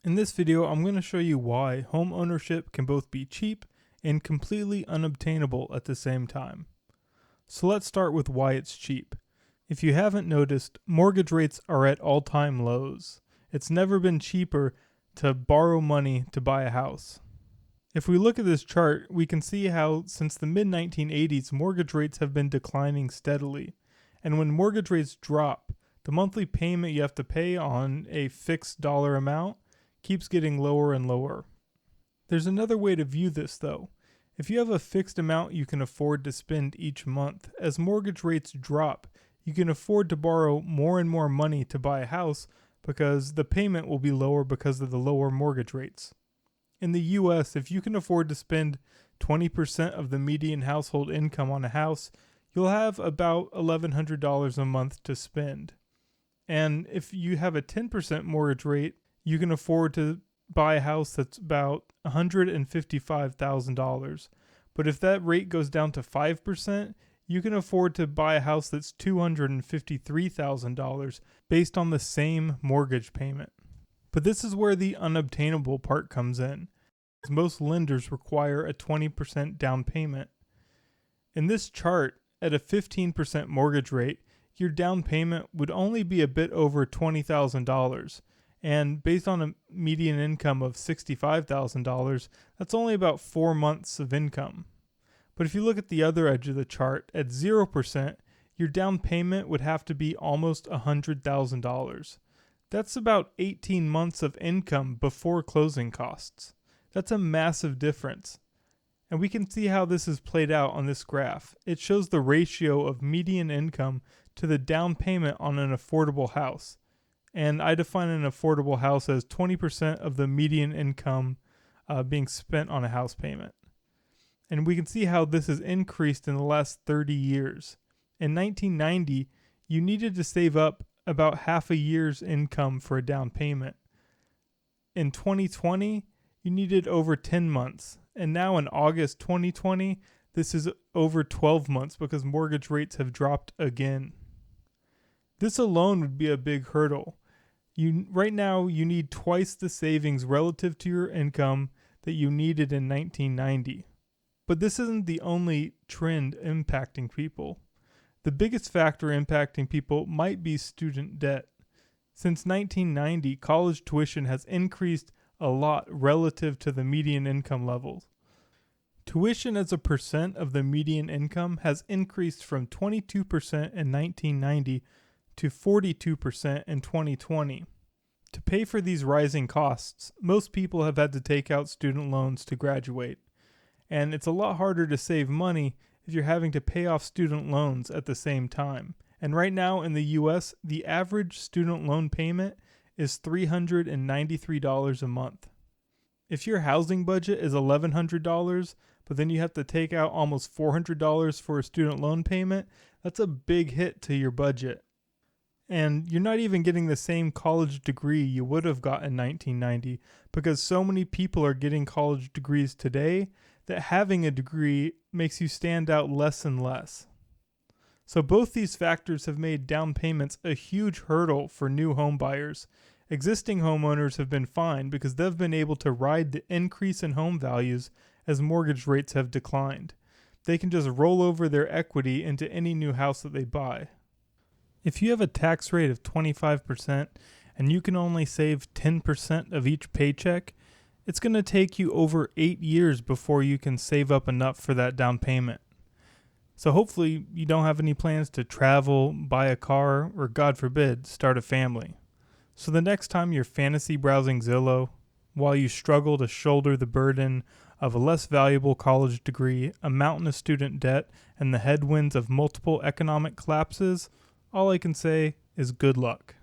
In this video, I'm going to show you why home ownership can both be cheap and completely unobtainable at the same time. So let's start with why it's cheap. If you haven't noticed, mortgage rates are at all-time lows. It's never been cheaper to borrow money to buy a house. If we look at this chart, we can see how since the mid-1980s, mortgage rates have been declining steadily. And when mortgage rates drop, the monthly payment you have to pay on a fixed dollar amount keeps getting lower and lower. There's another way to view this though. If you have a fixed amount you can afford to spend each month, as mortgage rates drop, you can afford to borrow more and more money to buy a house because the payment will be lower because of the lower mortgage rates. In the US, if you can afford to spend 20% of the median household income on a house, you'll have about $1,100 a month to spend. And if you have a 10% mortgage rate, you can afford to buy a house that's about $155,000. But if that rate goes down to 5%, you can afford to buy a house that's $253,000 based on the same mortgage payment. But this is where the unobtainable part comes in. Most lenders require a 20% down payment. In this chart, at a 15% mortgage rate, your down payment would only be a bit over $20,000. And based on a median income of $65,000, that's only about 4 months of income. But if you look at the other edge of the chart, at 0%, your down payment would have to be almost $100,000. That's about 18 months of income before closing costs. That's a massive difference. And we can see how this is played out on this graph. It shows the ratio of median income to the down payment on an affordable house. And I define an affordable house as 20% of the median income being spent on a house payment. And we can see how this has increased in the last 30 years. In 1990, you needed to save up about half a year's income for a down payment. In 2020, you needed over 10 months. And now in August 2020, this is over 12 months because mortgage rates have dropped again. This alone would be a big hurdle. Right now, you need twice the savings relative to your income that you needed in 1990. But this isn't the only trend impacting people. The biggest factor impacting people might be student debt. Since 1990, college tuition has increased a lot relative to the median income levels. Tuition as a percent of the median income has increased from 22% in 1990 to 42% in 2020. To pay for these rising costs, most people have had to take out student loans to graduate. And it's a lot harder to save money if you're having to pay off student loans at the same time. And right now in the US, the average student loan payment is $393 a month. If your housing budget is $1,100, but then you have to take out almost $400 for a student loan payment, that's a big hit to your budget. And you're not even getting the same college degree you would have got in 1990 because so many people are getting college degrees today that having a degree makes you stand out less and less. So both these factors have made down payments a huge hurdle for new home buyers. Existing homeowners have been fine because they've been able to ride the increase in home values as mortgage rates have declined. They can just roll over their equity into any new house that they buy. If you have a tax rate of 25% and you can only save 10% of each paycheck, it's going to take you over 8 years before you can save up enough for that down payment. So hopefully you don't have any plans to travel, buy a car, or God forbid, start a family. So the next time you're fantasy browsing Zillow, while you struggle to shoulder the burden of a less valuable college degree, a mountain of student debt, and the headwinds of multiple economic collapses, all I can say is good luck.